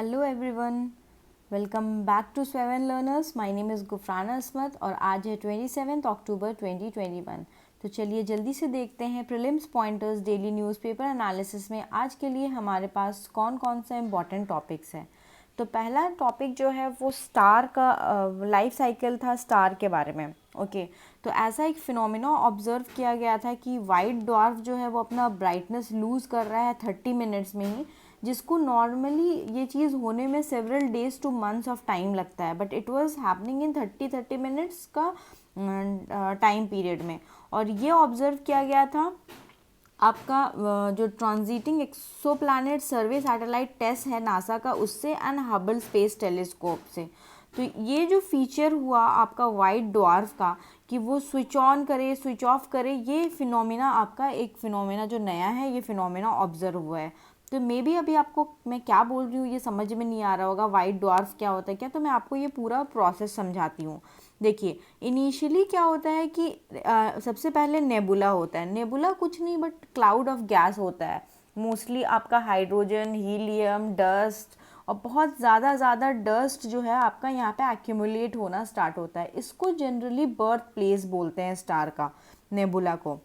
Hello everyone, welcome back to seven learners. My name is Gufrana Asmat और आज है 27 अक्टूबर 2021। तो चलिए जल्दी से देखते हैं prelims pointers daily newspaper analysis में आज के लिए हमारे पास कौन कौन से इम्पॉर्टेंट टॉपिक्स हैं। तो पहला टॉपिक जो है वो स्टार का लाइफ साइकिल था, स्टार के बारे में। ओके, तो ऐसा एक फिनोमिना ऑब्जर्व किया गया था कि वाइट ड्वार्फ जो है वो अपना ब्राइटनेस लूज़ कर रहा है 30 मिनट्स में ही, जिसको नॉर्मली ये चीज़ होने में several days to months of time लगता है, but it was happening in 30 minutes का टाइम पीरियड में। और ये ऑब्जर्व किया गया था आपका जो transiting exoplanet survey satellite TESS है नासा का, उससे एंड हबल स्पेस टेलीस्कोप से। तो ये जो फीचर हुआ आपका वाइट ड्वार्फ का कि वो स्विच ऑन करे स्विच ऑफ करे, ये फिनोमिना आपका एक फिनोमिना जो नया है, ये फिनोमिना ऑब्जर्व हुआ है। तो मे बी अभी आपको मैं क्या बोल रही हूँ ये समझ में नहीं आ रहा होगा, वाइट ड्वार्फ क्या होता है क्या, तो मैं आपको ये पूरा प्रोसेस समझाती हूँ। देखिए, इनिशियली क्या होता है कि सबसे पहले नेबुला होता है। नेबुला कुछ नहीं बट क्लाउड ऑफ गैस होता है, मोस्टली आपका हाइड्रोजन, हीलियम, डस्ट, और बहुत ज़्यादा डस्ट जो है आपका यहाँ पे एक्यूमुलेट होना स्टार्ट होता है। इसको जनरली बर्थ प्लेस बोलते हैं स्टार का, नेबुला को।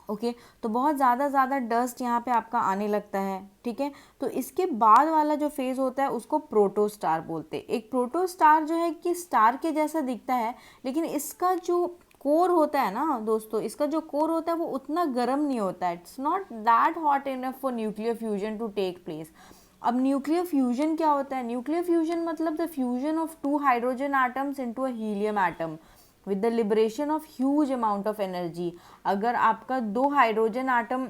ओके, तो बहुत ज़्यादा डस्ट यहाँ पे आपका आने लगता है। ठीक है, तो इसके बाद वाला जो फेज़ होता है उसको प्रोटोस्टार बोलते हैं। एक प्रोटोस्टार जो है कि स्टार के जैसा दिखता है, लेकिन इसका जो कोर होता है ना दोस्तों, इसका जो कोर होता है वो उतना गर्म नहीं होता है। It's not that hot enough for nuclear fusion to take place. अब न्यूक्लियर फ्यूजन क्या होता है? न्यूक्लियर फ्यूजन मतलब the fusion of 2 hydrogen atoms into a helium atom with the liberation of huge amount of energy. अगर आपका 2 hydrogen atom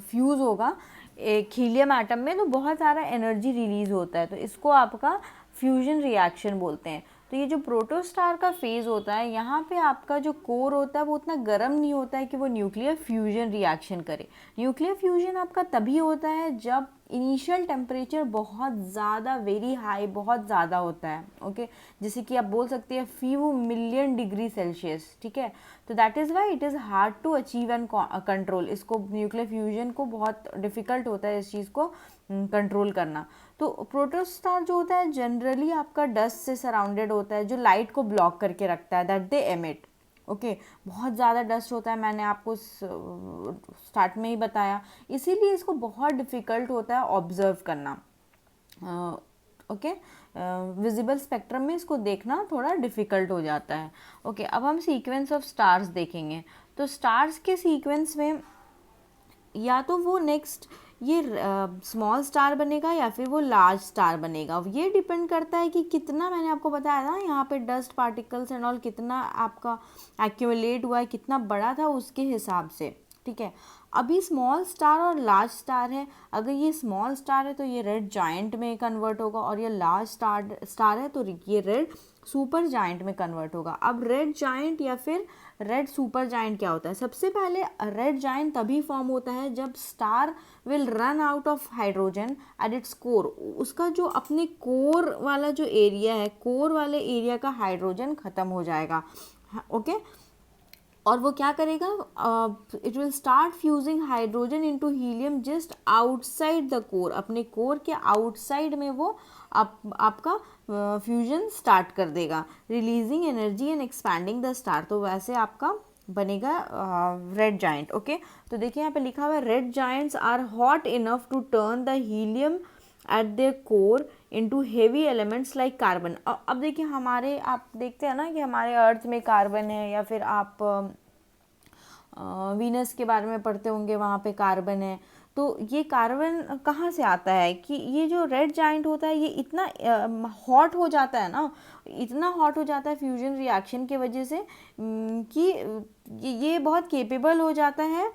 fuse होगा एक helium atom में, तो बहुत सारा एनर्जी रिलीज़ होता है, तो इसको आपका फ्यूजन रिएक्शन बोलते हैं। तो ये जो प्रोटोस्टार का फेज़ होता है, यहाँ पे आपका जो कोर होता है वो उतना गर्म नहीं होता है कि वो न्यूक्लियर फ्यूजन रिएक्शन करे। न्यूक्लियर फ्यूजन आपका तभी होता है जब इनिशियल टेम्परेचर बहुत ज़्यादा वेरी हाई, बहुत ज़्यादा होता है। ओके, जैसे कि आप बोल सकते हैं फ्यू मिलियन डिग्री सेल्सियस। ठीक है, तो that is why it is hard to achieve and control. इसको न्यूक्लियर फ्यूजन को बहुत डिफ़िकल्ट होता है इस चीज़ को कंट्रोल करना। तो प्रोटोस्टार जो होता है जनरली आपका डस्ट से सराउंडेड होता है, जो लाइट को ब्लॉक करके रखता है, दैट दे एमिट। ओके, बहुत ज़्यादा डस्ट होता है, मैंने आपको स्टार्ट में ही बताया, इसीलिए इसको बहुत डिफ़िकल्ट होता है ऑब्जर्व करना। ओके, विजिबल स्पेक्ट्रम में इसको देखना थोड़ा डिफ़िकल्ट हो जाता है। ओके, अब हम सीक्वेंस ऑफ स्टार्स देखेंगे। तो स्टार्स के सीक्वेंस में या तो वो नेक्स्ट ये स्मॉल स्टार बनेगा या फिर वो लार्ज स्टार बनेगा। ये डिपेंड करता है कि कितना, मैंने आपको बताया था यहाँ पे डस्ट पार्टिकल्स एंड ऑल कितना आपका एक्यूमुलेट हुआ है, कितना बड़ा था उसके हिसाब से। ठीक है, अभी स्मॉल स्टार और लार्ज स्टार है। अगर ये स्मॉल स्टार है तो ये रेड जायंट में कन्वर्ट होगा, और ये लार्ज स्टार है तो ये रेड सुपर जायंट में कन्वर्ट होगा। अब रेड जायंट या फिर रेड सुपर जायंट क्या होता है? सबसे पहले रेड जायंट तभी फॉर्म होता है जब star will run out of hydrogen at its core. उसका जो अपने कोर वाला जो एरिया है, कोर वाले एरिया का हाइड्रोजन खत्म हो जाएगा। ओके, और वो क्या करेगा? It will start fusing hydrogen into helium just outside the core. अपने कोर के आउटसाइड में वो आपका फ्यूजन स्टार्ट कर देगा, releasing energy and expanding the star. तो वैसे आपका बनेगा रेड जायंट। ओके, तो देखिए यहाँ पे लिखा हुआ है red giants are hot enough to turn the helium at their core into heavy elements like carbon. अब देखिए हमारे, आप देखते हैं ना कि हमारे अर्थ में कार्बन है, या फिर आप वीनस के बारे में पढ़ते होंगे, वहाँ पे कार्बन है। तो ये कार्बन कहाँ से आता है कि ये जो रेड जायंट होता है ये इतना हॉट हो जाता है ना, इतना हॉट हो जाता है फ्यूजन रिएक्शन के वजह से कि ये बहुत केपेबल हो जाता है,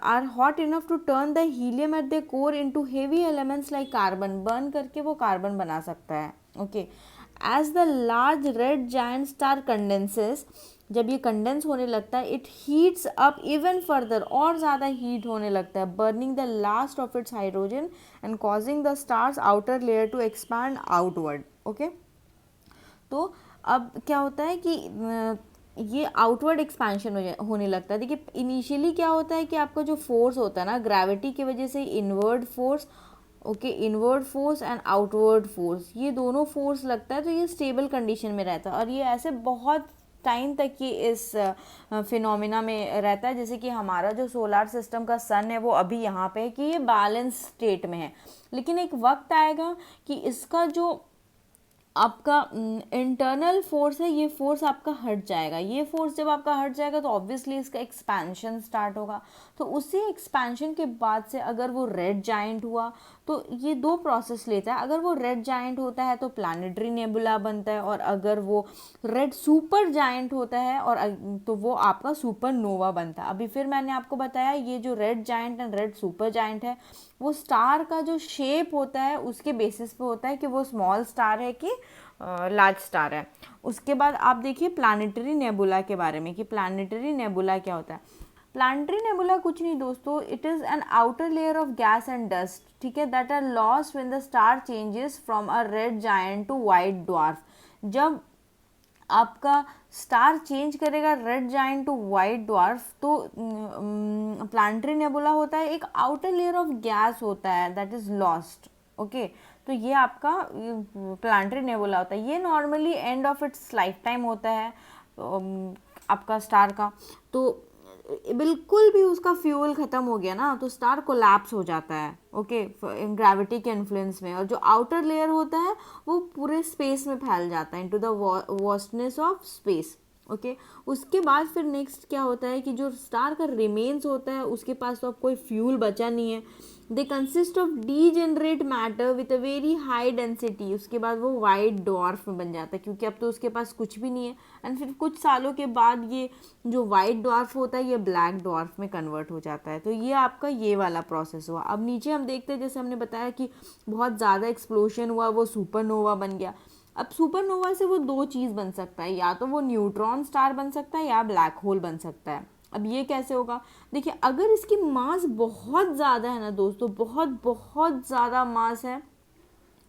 are hot enough to turn the helium at the core into heavy elements like carbon. Burn करके वो कार्बन बना सकता है। Okay, as the large red giant star condenses, जब ये कंडेंस होने लगता है, it heats up even further, और ज़्यादा हीट होने लगता है, burning the last of its hydrogen and causing the star's outer layer to expand outward. Okay, तो अब क्या होता है कि ये आउटवर्ड एक्सपेंशन होने लगता है। देखिए इनिशियली क्या होता है कि आपका जो फोर्स होता है ना, ग्रेविटी की वजह से inward force okay, inward force and outward force, ये दोनों फोर्स लगता है तो ये स्टेबल कंडीशन में रहता है, और ये ऐसे बहुत टाइम तक ये इस फिनोमिना में रहता है। जैसे कि हमारा जो सोलार सिस्टम का सन है वो अभी यहाँ पे है कि ये बैलेंस स्टेट में है, लेकिन एक वक्त आएगा कि इसका जो आपका इंटरनल फोर्स है, ये फोर्स आपका हट जाएगा। ये फोर्स जब आपका हट जाएगा तो ऑब्वियसली इसका एक्सपेंशन स्टार्ट होगा। तो उसी एक्सपेंशन के बाद से अगर वो रेड जाइंट हुआ तो ये दो प्रोसेस लेता है। अगर वो रेड जाइंट होता है तो प्लानिटरी नेबुला बनता है, और अगर वो रेड सुपर जाइंट होता है और तो वो आपका सुपरनोवा बनता है। अभी फिर मैंने आपको बताया ये जो red giant and red super giant है वो स्टार का जो शेप होता है उसके बेसिस पे होता है कि वो स्मॉल स्टार है कि लार्ज स्टार है। उसके बाद आप देखिए प्लानिटरी नेबुला के बारे में कि प्लानिटरी नेबुला क्या होता है। प्लानिटरी नेबुला कुछ नहीं दोस्तों, it is an outer layer of gas and dust, ठीक है, that are lost when the star changes from a red giant to white dwarf. जब आपका स्टार चेंज करेगा red giant to white dwarf तो planetary nebula होता है, एक outer layer of gas होता है दैट इज लॉस्ट। ओके, तो ये आपका प्लानिटरी नेबुला होता है। ये normally end of its life time होता है आपका स्टार का। तो बिल्कुल भी उसका फ्यूल ख़त्म हो गया ना तो स्टार कोलैप्स हो जाता है, ओके, ग्रेविटी के इन्फ्लुएंस में, और जो आउटर लेयर होता है वो पूरे स्पेस में फैल जाता है into the vastness of space. Okay, उसके बाद फिर नेक्स्ट क्या होता है कि जो स्टार का रिमेन्स होता है उसके पास तो अब कोई फ्यूल बचा नहीं है। They consist of degenerate matter with a very high density. उसके बाद वो वाइट डॉर्फ में बन जाता है क्योंकि अब तो उसके पास कुछ भी नहीं है, एंड फिर कुछ सालों के बाद ये जो वाइट डॉर्फ होता है ये ब्लैक डॉर्फ में कन्वर्ट हो जाता है। तो ये आपका ये वाला प्रोसेस हुआ। अब नीचे हम देखते हैं, जैसे हमने बताया कि बहुत ज़्यादा एक्सप्लोशन हुआ, वो सुपरनोवा बन गया। अब सुपरनोवा से वो दो चीज़ बन सकता है, या तो वो न्यूट्रॉन स्टार बन सकता है या ब्लैक होल बन सकता है। अब ये कैसे होगा, देखिए अगर इसकी मास बहुत ज़्यादा है ना दोस्तों, बहुत बहुत ज़्यादा मास है,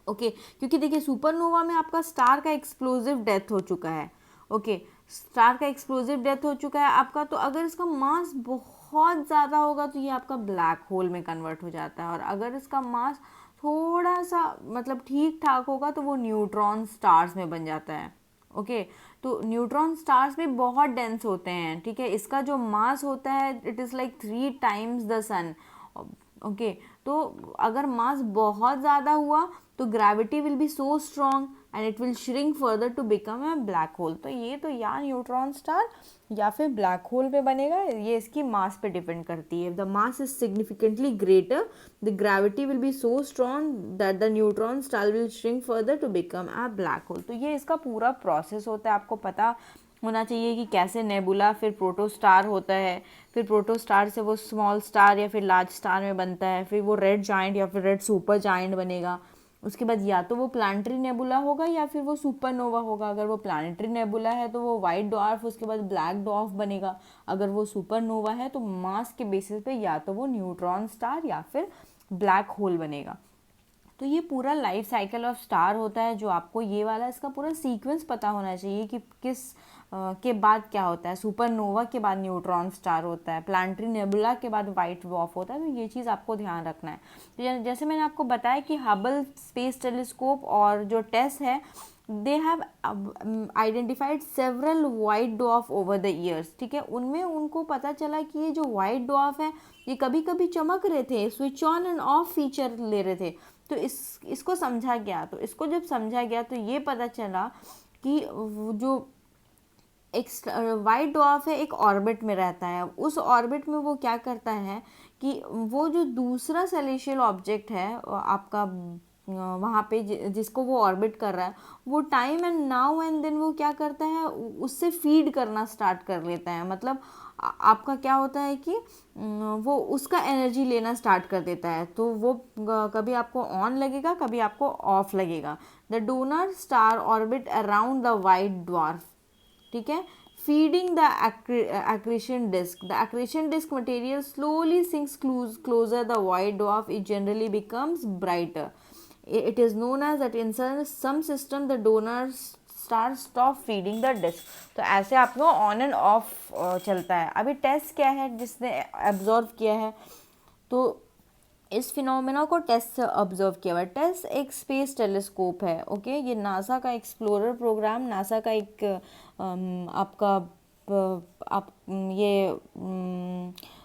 ओके, क्योंकि देखिए सुपरनोवा में आपका स्टार का एक्सप्लोजिव डेथ हो चुका है, ओके, स्टार का एक्सप्लोजिव डेथ हो चुका है आपका। तो अगर इसका मास बहुत ज़्यादा होगा तो ये आपका ब्लैक होल में कन्वर्ट हो जाता है, और अगर इसका मास थोड़ा सा मतलब ठीक ठाक होगा तो वो न्यूट्रॉन स्टार्स में बन जाता है। ओके, तो न्यूट्रॉन स्टार्स भी बहुत डेंस होते हैं, ठीक है, इसका जो मास होता है it is like 3 times the sun. Okay, तो अगर मास बहुत ज़्यादा हुआ तो gravity will be so strong and it will shrink further to become a black hole. तो ये तो या न्यूट्रॉन स्टार या फिर ब्लैक होल पे बनेगा, ये इसकी मास पे डिपेंड करती है। The mass is significantly greater, the gravity will be so strong that the neutron star will shrink further to become a black hole. तो ये इसका पूरा प्रोसेस होता है। आपको पता होना चाहिए कि कैसे नेबुला फिर प्रोटोस्टार होता है, फिर प्रोटोस्टार से वो स्मॉल स्टार या फिर लार्ज स्टार में बनता है, फिर वो रेड जाइंट या फिर रेड सुपर जाइंट बनेगा। उसके बाद या तो वो प्लानिटरी नेबुला होगा या फिर वो सुपरनोवा होगा। अगर वो प्लानिटरी नेबुला है तो वो वाइट डॉर्फ, उसके बाद ब्लैक डॉर्फ बनेगा। अगर वो सुपरनोवा है तो मास के बेसिस पे या तो वो न्यूट्रॉन स्टार या फिर ब्लैक होल बनेगा। तो ये पूरा लाइफ साइकिल ऑफ स्टार होता है, जो आपको ये वाला इसका पूरा सीक्वेंस पता होना चाहिए कि किस के बाद क्या होता है। सुपरनोवा के बाद न्यूट्रॉन स्टार होता है, प्लानिटरी नेबुला के बाद वाइट डॉर्फ होता है। तो ये चीज़ आपको ध्यान रखना है। तो जैसे मैंने आपको बताया कि हबल स्पेस टेलीस्कोप और जो टेस है they have identified several white dwarf over the years, ठीक है, उनमें उनको पता चला कि ये जो वाइट डॉर्फ है ये कभी कभी चमक रहे थे, switch on and of feature ले रहे थे। तो इसको समझा गया, तो इसको जब समझा गया तो ये पता चला कि जो एक वाइट डॉर्फ है एक ऑर्बिट में रहता है। उस ऑर्बिट में वो क्या करता है कि वो जो दूसरा सेलेशियल ऑब्जेक्ट है आपका वहाँ पे जिसको वो ऑर्बिट कर रहा है, वो time and now and then वो क्या करता है उससे फीड करना स्टार्ट कर लेता है। मतलब आपका क्या होता है कि वो उसका एनर्जी लेना स्टार्ट कर देता है। तो वो कभी आपको ऑन लगेगा, कभी आपको ऑफ लगेगा। The donor star orbit around the white dwarf, ठीक है, feeding the accretion disk. The accretion disk material slowly sinks closer the white dwarf. It generally becomes brighter. It is known as that in some system the donor star stop feeding the disk. तो ऐसे आपको on and of चलता है। अभी test क्या है जिसने absorb किया है, तो इस फिनोमेना को टेस्ट से ऑब्जर्व किया हुआ है। टेस्ट एक स्पेस टेलीस्कोप है, ओके। ये नासा का एक्सप्लोरर प्रोग्राम, नासा का एक आपका आप ये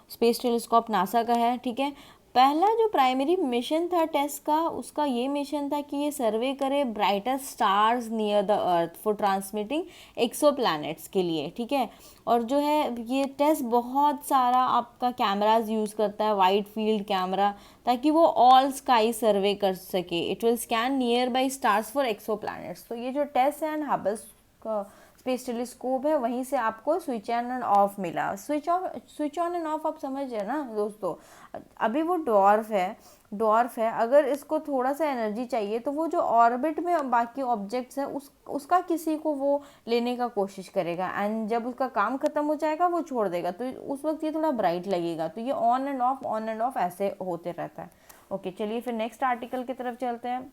स्पेस टेलीस्कोप नासा का है, ठीक है। पहला जो प्राइमरी मिशन था टेस्ट का, उसका ये मिशन था कि ये सर्वे करे brighter stars near the Earth for transmitting exoplanets के लिए, ठीक है। और जो है ये टेस्ट बहुत सारा आपका कैमराज यूज़ करता है, वाइड फील्ड कैमरा, ताकि वो ऑल स्काई सर्वे कर सके। It will scan nearby stars for exoplanets. तो ये जो टेस्ट एंड हबल का स्पेस टेलीस्कोप है, वहीं से आपको स्विच ऑन एंड ऑफ मिला। स्विच ऑन एंड ऑफ आप समझ रहे ना दोस्तों। अभी वो डॉर्फ है, अगर इसको थोड़ा सा एनर्जी चाहिए तो वो जो ऑर्बिट में बाकी ऑब्जेक्ट्स हैं उसका किसी को वो लेने का कोशिश करेगा, एंड जब उसका काम खत्म हो जाएगा वो छोड़ देगा, तो उस वक्त ये थोड़ा ब्राइट लगेगा। तो ये ऑन एंड ऑफ ऐसे होते रहता है। ओके, चलिए फिर नेक्स्ट आर्टिकल की तरफ चलते हैं।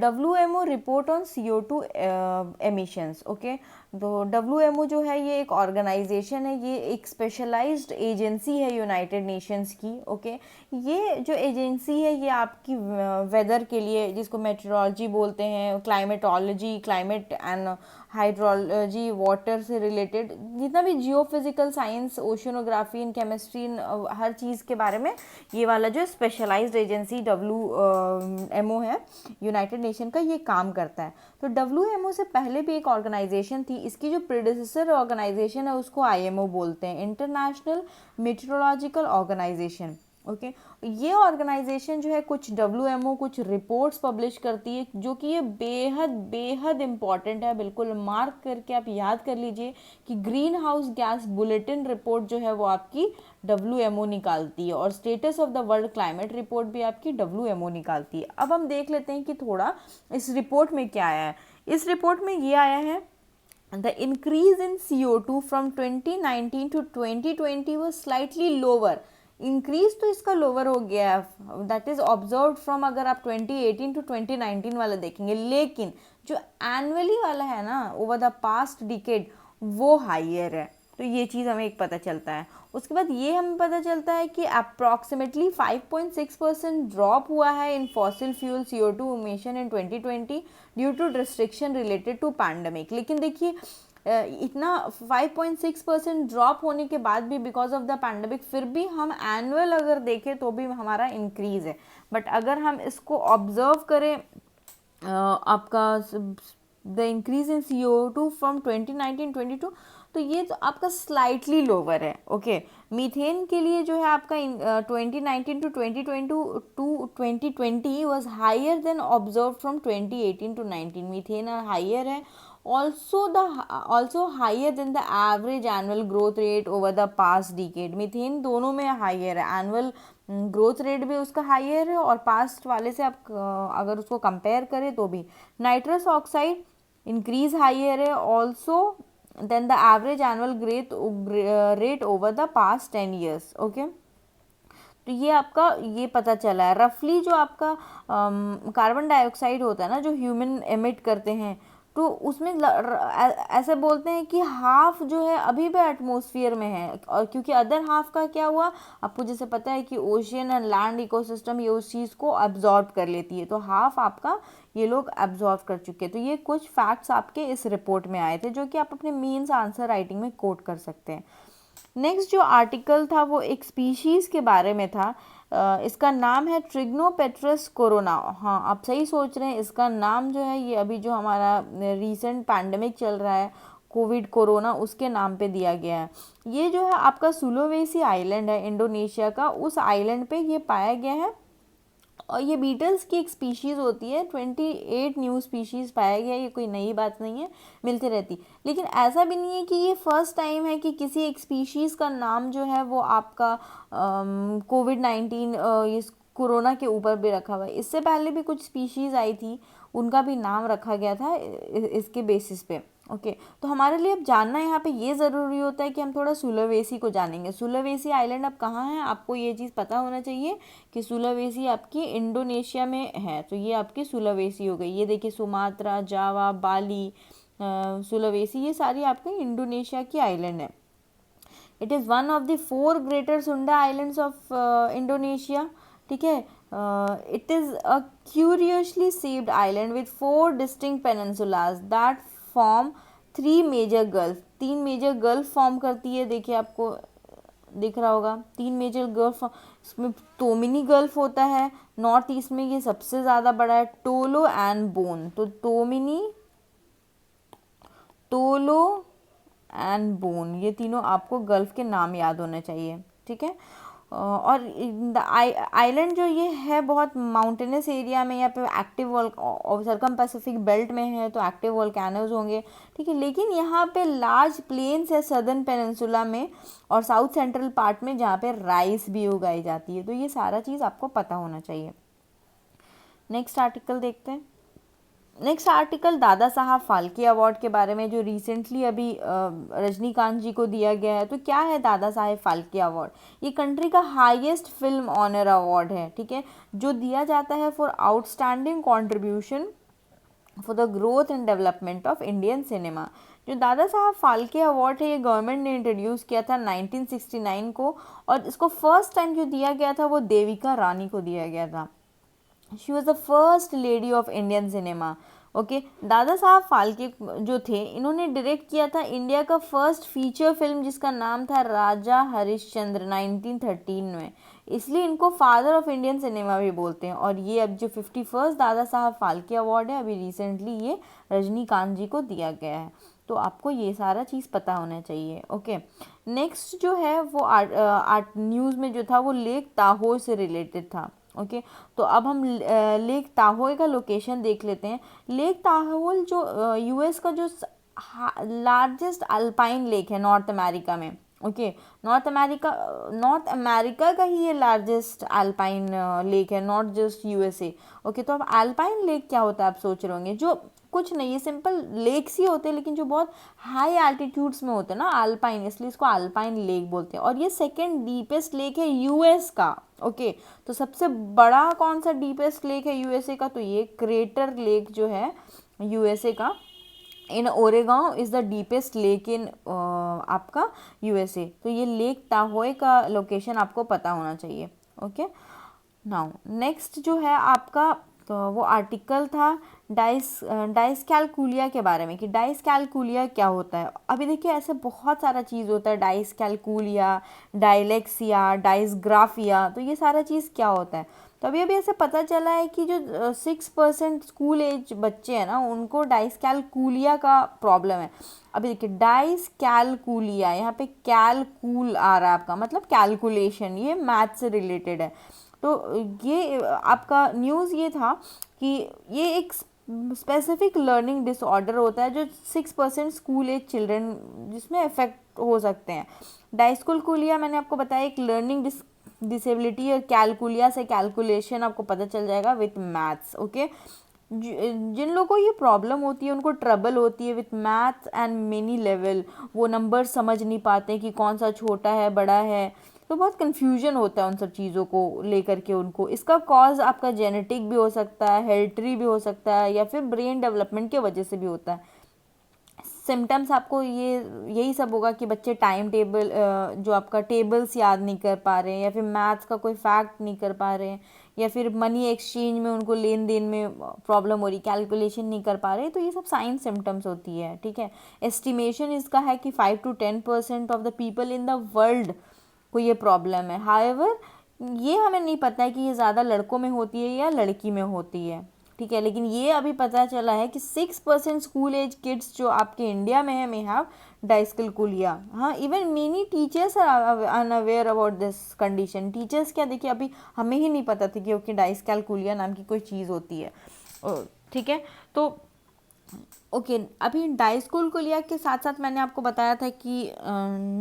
WMO report on CO2 emissions, okay. तो WMO जो है ये एक ऑर्गेनाइजेशन है, ये एक स्पेशलाइज्ड एजेंसी है यूनाइटेड नेशंस की, ओके। ये जो एजेंसी है ये आपकी वेदर के लिए, जिसको मेट्रोलॉजी बोलते हैं, climatology, climate and hydrology, water से रिलेटेड जितना भी geophysical science, oceanography and chemistry, हर चीज़ के बारे में ये वाला जो स्पेशलाइज्ड एजेंसी WMO है यूनाइटेड नेशन का, ये काम करता है। तो WMO से पहले भी एक ऑर्गेनाइजेशन थी, इसकी जो प्रेडिसेसर ऑर्गेनाइजेशन है उसको IMO बोलते हैं, इंटरनेशनल मेट्रोलॉजिकल ऑर्गेनाइजेशन, ओके। ये ऑर्गेनाइजेशन जो है कुछ WMO कुछ रिपोर्ट्स पब्लिश करती है, जो कि ये बेहद बेहद इम्पॉर्टेंट है। बिल्कुल मार्क करके आप याद कर लीजिए कि green house gas bulletin report जो है वो आपकी WMO निकालती है, और status of the world climate report भी आपकी WMO निकालती है। अब हम देख लेते हैं कि थोड़ा इस रिपोर्ट में क्या आया है। इस रिपोर्ट में ये आया है, the increase in CO2 from 2019 to 2020 was slightly lower। Increase तो इसका लोअर हो गया है, दैट इज ऑब्जर्व फ्रॉम, अगर आप 2018 टू 2019 वाला देखेंगे, लेकिन जो एनुअली वाला है ना ओवर द पास्ट डिकेड वो हाइयर है। तो ये चीज़ हमें एक पता चलता है। उसके बाद ये हमें पता चलता है कि अप्रॉक्सीमेटली 5.6% ड्रॉप हुआ है in fossil fuel CO2 emission in 2020 due to restriction related to pandemic. लेकिन देखिए इतना 5.6% ड्रॉप होने के बाद भी बिकॉज ऑफ द पैंडमिक फिर भी हम एनुअल अगर देखें तो भी हमारा इंक्रीज है। बट अगर हम इसको ऑब्जर्व करें आपका the increase in CO2 from 2019-22, तो ये तो आपका स्लाइटली लोअर है, ओके। मीथेन के लिए जो है आपका 2019 to 2020 was higher than observe from 2018 to 19। Methane higher है, also higher than the average annual growth rate over the past decade। Methane दोनों में हाइयर है, एनुअल ग्रोथ रेट भी उसका हाइयर है और पास्ट वाले से आप अगर उसको कंपेयर करें तो भी। नाइट्रस ऑक्साइड इंक्रीज हाइयर है also than the average annual growth rate over the past 10 years, okay. तो ये आपका ये पता चला है रफली। जो आपका कार्बन डाइऑक्साइड होता है ना जो ह्यूमन एमिट करते हैं, तो उसमें ऐसे बोलते हैं कि हाफ जो है अभी भी एटमॉस्फेयर में है, और क्योंकि अदर हाफ का क्या हुआ आपको जैसे पता है कि ओशियन एंड लैंड इकोसिस्टम ये उस चीज़ को अब्जॉर्ब कर लेती है, तो हाफ आपका ये लोग अब्जॉर्ब कर चुके हैं। तो ये कुछ फैक्ट्स आपके इस रिपोर्ट में आए थे जो कि आप अपने मेंस आंसर राइटिंग में कोट कर सकते हैं। नेक्स्ट जो आर्टिकल था वो एक स्पीशीज़ के बारे में था। इसका नाम है ट्रिग्नोपेट्रस कोरोना। हाँ, आप सही सोच रहे हैं, इसका नाम जो है ये अभी जो हमारा रीसेंट पैंडमिक चल रहा है कोविड कोरोना, उसके नाम पे दिया गया है। ये जो है आपका सुलोवेसी आइलैंड है इंडोनेशिया का, उस आइलैंड पे ये पाया गया है। और ये बीटल्स की एक स्पीशीज़ होती है, 28 न्यू स्पीशीज़ पाया गया, ये कोई नई बात नहीं है, मिलती रहती। लेकिन ऐसा भी नहीं है कि ये फर्स्ट टाइम है कि किसी एक स्पीशीज़ का नाम जो है वो आपका कोविड-19 इस कोरोना के ऊपर भी रखा हुआ है। इससे पहले भी कुछ स्पीशीज़ आई थी, उनका भी नाम रखा गया था इसके बेसिस पे, ओके। तो हमारे लिए अब जानना यहाँ पे ये ज़रूरी होता है कि हम थोड़ा सुलोवेसी को जानेंगे। सुलोवेसी आइलैंड अब कहाँ है, आपको ये चीज़ पता होना चाहिए कि सुलोवेसी आपकी इंडोनेशिया में है। तो ये आपकी सुलोवेसी हो गई। ये देखिए सुमात्रा, जावा, बाली, सुलोवेसी, ये सारी आपकी इंडोनेशिया की आइलैंड है। It is one of the 4 greater Sunda islands of Indonesia, ठीक है। It is a curiously shaped island with 4 distinct peninsulas that form 3 major gulf, 3 major gulf form करती है, देखिए आपको दिख रहा होगा 3 मेजर गल्फ। इसमें तोमिनी गल्फ होता है, नॉर्थ ईस्ट में ये सबसे ज़्यादा बड़ा है, टोलो एंड बोन। तो टोमिनी, टोलो एंड बोन, ये तीनों आपको गल्फ के नाम याद होने चाहिए, ठीक है। और आइलैंड जो ये है बहुत माउंटेनस एरिया में, यहाँ पे एक्टिव सर्कम पैसिफिक बेल्ट में है तो एक्टिव वोल्केनोज होंगे, ठीक है। लेकिन यहाँ पे लार्ज प्लेन्स है सदर्न पेनिनसुला में और साउथ सेंट्रल पार्ट में, जहाँ पे राइस भी उगाई जाती है। तो ये सारा चीज़ आपको पता होना चाहिए। नेक्स्ट आर्टिकल देखते हैं। Next article Dada Saheb Phalke award के बारे में, जो रिसेंटली अभी रजनीकांत जी को दिया गया है। तो क्या है दादा साहेब फाल्के अवार्ड? ये कंट्री का हाईएस्ट फिल्म ऑनर अवार्ड है, ठीक है, जो दिया जाता है for outstanding contribution for the growth and development of Indian cinema. जो दादा साहब फाल्के अवार्ड है, ये गवर्नमेंट ने इंट्रोड्यूस किया था 1969 को, और इसको फर्स्ट टाइम जो दिया गया था वो देविका रानी को दिया गया था। She was the first lady of Indian cinema, okay. Dada Saheb Phalke जो थे, इन्होंने डायरेक्ट किया था इंडिया का फर्स्ट फीचर फिल्म जिसका नाम था राजा हरिश्चंद्र 1913 में, इसलिए इनको फादर ऑफ इंडियन सिनेमा भी बोलते हैं। और ये अब जो 51st दादा साहब फाल्के अवार्ड है, अभी रिसेंटली ये रजनीकांत जी को दिया गया है। तो आपको ये सारा चीज़ पता होना चाहिए, ओके। नेक्स्ट जो है वो आर्ट न्यूज़ में जो था वो लेक ताहोर से रिलेटेड था, ओके। तो अब हम लेक ताहोर का लोकेशन देख लेते हैं। लेक ताहोर जो यूएस का जो लार्जेस्ट अल्पाइन लेक है नॉर्थ अमेरिका में, ओके। नॉर्थ अमेरिका का ही ये लार्जेस्ट अल्पाइन लेक है, नॉट जस्ट यूएसए, ओके। तो अब अल्पाइन लेक क्या होता है आप सोच रहे होंगे, जो कुछ नहीं, ये सिंपल लेक्स ही होते हैं लेकिन जो बहुत हाई एल्टीट्यूड्स में होते हैं ना, अल्पाइन, इसलिए इसको अल्पाइन लेक बोलते हैं। और ये सेकेंड डीपेस्ट लेक है यूएस का, ओके। तो सबसे बड़ा कौन सा डीपेस्ट लेक है यूएसए का? तो ये क्रेटर लेक जो है यूएसए का, in Oregon is the deepest lake in आपका यूएसए। तो ये लेक ताहोए का लोकेशन आपको पता होना चाहिए, ओके। नाउ नेक्स्ट जो है आपका, तो वो आर्टिकल था डाइसकैलकुलिया के बारे में, कि डाइसकैलकुलिया क्या होता है। अभी देखिए ऐसे बहुत सारा चीज़ होता है, डाइसकैलकुलिया, डायलेक्सिया, डाइसग्राफिया, तो ये सारा चीज़ क्या होता है? तो अभी अभी ऐसे पता चला है कि जो 6% स्कूल एज बच्चे हैं ना, उनको डाइसकैलकुलिया का प्रॉब्लम है। अभी देखिए डाइसकैलकुलिया, यहाँ पे कैलकूल आ रहा है आपका, मतलब कैलकुलेशन, ये मैथ से रिलेटेड है। तो ये आपका न्यूज़ ये था कि ये एक स्पेसिफिक लर्निंग डिसऑर्डर होता है जो 6% स्कूल एज चिल्ड्रन जिसमें इफेक्ट हो सकते हैं। डाइसकैलकुलिया मैंने आपको बताया एक लर्निंग डिसेबिलिटी, और कैलकुलिया से कैलकुलेशन आपको पता चल जाएगा विथ मैथ्स, ओके। जिन लोगों को ये प्रॉब्लम होती है, उनको ट्रबल होती है with maths and many level, वो नंबर समझ नहीं पाते कि कौन सा छोटा है बड़ा है, तो बहुत कन्फ्यूजन होता है उन सब चीज़ों को लेकर के उनको। इसका कॉज आपका जेनेटिक भी हो सकता है, हेरिडिटरी भी हो सकता है, या फिर ब्रेन डेवलपमेंट की वजह से भी होता है। सिम्टम्स आपको यही सब होगा कि बच्चे टाइम टेबल, जो आपका टेबल्स याद नहीं कर पा रहे हैं, या फिर मैथ्स का कोई फैक्ट नहीं कर पा रहे हैं, या फिर मनी एक्सचेंज में उनको लेन देन में प्रॉब्लम हो रही, कैलकुलेशन नहीं कर पा रहे, तो ये सब साइन सिम्टम्स होती है, ठीक है। एस्टिमेशन इसका है कि 5 to 10% of the people in the world को ये प्रॉब्लम है। हाउएवर ये हमें नहीं पता है कि ये ज़्यादा लड़कों में होती है या लड़की में होती है, ठीक है। लेकिन ये अभी पता चला है कि 6% स्कूल एज किड्स जो आपके इंडिया में है, मे हैव डाइसकैलकुलिया। हाँ, even many teachers are unaware about this condition. Teachers क्या, देखिए अभी हमें ही नहीं पता था कि ओके डाइसकैलकुलिया नाम की कोई चीज़ होती है, ठीक है। तो ओके अभी डाइसकैलकुलिया के साथ साथ मैंने आपको बताया था कि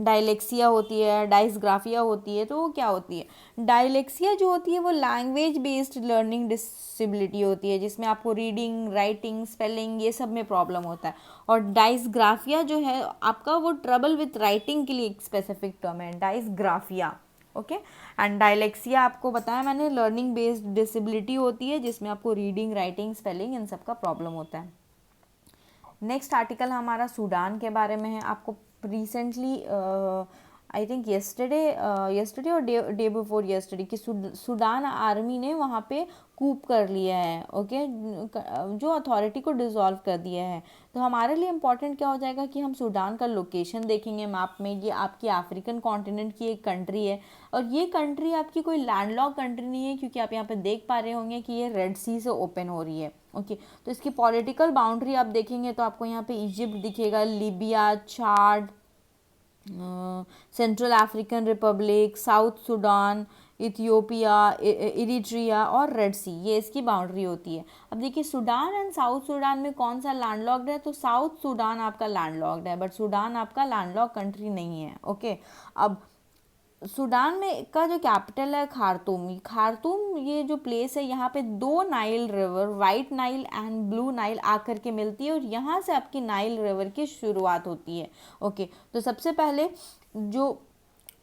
डायलेक्सिया होती है, डाइसग्राफिया होती है। तो वो क्या होती है? डायलेक्सिया जो होती है वो लैंग्वेज बेस्ड लर्निंग डिसेबिलिटी होती है, जिसमें आपको रीडिंग, राइटिंग, स्पेलिंग ये सब में प्रॉब्लम होता है। और डाइसग्राफिया जो है आपका, वो ट्रबल विथ राइटिंग के लिए एक स्पेसिफिक टर्म है, डाइसग्राफिया, ओके। एंड डायलेक्सिया आपको बताया मैंने लर्निंग बेस्ड डिसेबिलिटी होती है, जिसमें आपको रीडिंग, राइटिंग, स्पेलिंग इन सब का प्रॉब्लम होता है। नेक्स्ट आर्टिकल हमारा सूडान के बारे में है। आपको रिसेंटली आई थिंक yesterday और डे बिफोर yesterday कि सूडान आर्मी ने वहाँ पे कूप कर लिया है, ओके, जो अथॉरिटी को डिसॉल्व कर दिया है। तो हमारे लिए इम्पॉर्टेंट क्या हो जाएगा कि हम सूडान का लोकेशन देखेंगे मैप में। ये आपकी अफ्रीकन कॉन्टिनेंट की एक कंट्री है, और ये कंट्री आपकी कोई लैंडलॉक कंट्री नहीं है, क्योंकि आप यहाँ पे देख पा रहे होंगे कि ये रेड सी से ओपन हो रही है, ओके। तो इसकी पॉलिटिकल बाउंड्री आप देखेंगे तो आपको यहाँ पे इजिप्ट दिखेगा, Libya, Chad, Central African Republic, South Sudan, Ethiopia, Eritrea और रेड सी, ये इसकी बाउंड्री होती है। अब देखिए सूडान एंड साउथ सूडान में कौन सा लैंडलॉक्ड है, तो साउथ सूडान आपका लैंडलॉक्ड है, बट सूडान आपका लैंडलॉक कंट्री नहीं है, ओके। अब सूडान में का जो कैपिटल है खार्तूम, ये जो प्लेस है यहाँ पे 2 Nile river, white Nile and blue Nile आकर के मिलती है, और यहाँ से आपकी नाइल रिवर की शुरुआत होती है, ओके। तो सबसे पहले जो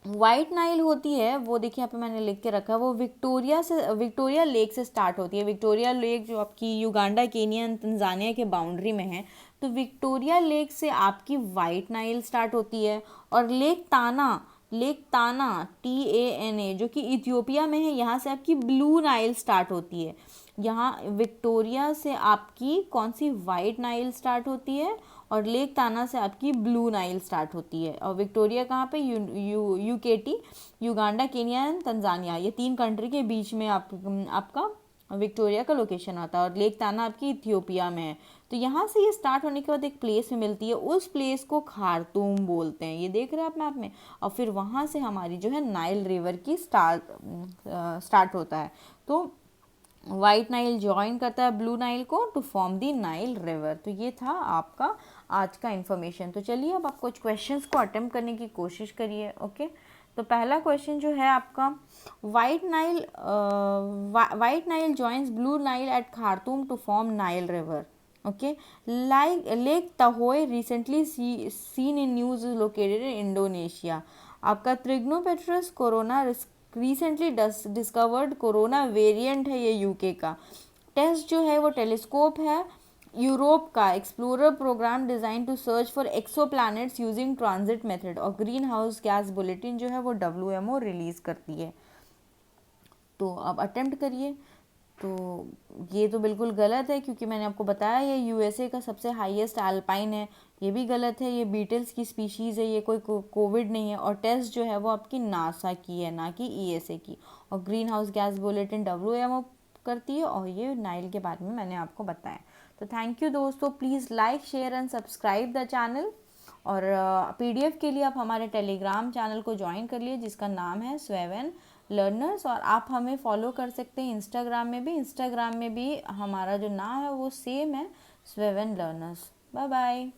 वाइट नाइल होती है वो देखिए यहाँ पे मैंने लिख के रखा है, वो विक्टोरिया लेक से स्टार्ट होती है। विक्टोरिया लेक जो आपकी युगांडा, केनिया एंड तंजानिया के बाउंड्री में है, तो विक्टोरिया लेक से आपकी वाइट नाइल स्टार्ट होती है। और लेक ताना TANA जो कि इथियोपिया में है, यहाँ से आपकी ब्लू नाइल स्टार्ट होती है। यहाँ विक्टोरिया से आपकी कौन सी वाइट नाइल स्टार्ट होती है, और लेक ताना से आपकी ब्लू नाइल स्टार्ट होती है। और विक्टोरिया कहाँ पे, UKT, Uganda, Kenya and Tanzania, ये 3 कंट्री के बीच में आपका विक्टोरिया का लोकेशन आता है। और लेक ताना आपकी इथियोपिया में है। तो यहाँ से ये स्टार्ट होने के बाद एक प्लेस में मिलती है, उस प्लेस को खार्तूम बोलते हैं, ये देख रहे हैं आप मैप में। और फिर वहाँ से हमारी जो है नाइल रिवर की स्टार्ट होता है। तो वाइट नाइल ज्वाइन करता है ब्लू नाइल को to form the Nile river. तो ये था आपका आज का इन्फॉर्मेशन। तो चलिए अब आप कुछ क्वेश्चंस को अटेम्प्ट करने की कोशिश करिए, ओके। तो पहला क्वेश्चन जो है आपका, white Nile joins blue Nile at Khartoum to form Nile river, okay. Lake Toba recently seen in news is located in Indonesia. आपका Trignopterus corona recently discovered corona variant है ये यूके का। Test जो है वो टेलीस्कोप है Europe का explorer programme design to search for exoplanets using transit method. और ग्रीन हाउस गैस बुलेटिन जो है वो WMO रिलीज़ करती है। तो अब अटेम्प्ट करिए। तो ये तो बिल्कुल गलत है, क्योंकि मैंने आपको बताया ये USA का सबसे हाईएस्ट एल्पाइन है। ये भी गलत है, ये बीटल्स की स्पीशीज़ है, ये कोई कोविड नहीं है। और टेस्ट जो है वो आपकी नासा की है, ना कि ESA की। और greenhouse gas bulletin WMO करती है, और ये नाइल के बारे में मैंने आपको बताया। तो थैंक यू दोस्तों, please like, share and subscribe the channel. और PDF के लिए आप हमारे टेलीग्राम चैनल को ज्वाइन कर लिए, जिसका नाम है स्वेवन लर्नर्स। और आप हमें फॉलो कर सकते हैं इंस्टाग्राम में भी हमारा जो नाम है वो सेम है, स्वेवन लर्नर्स। Bye bye.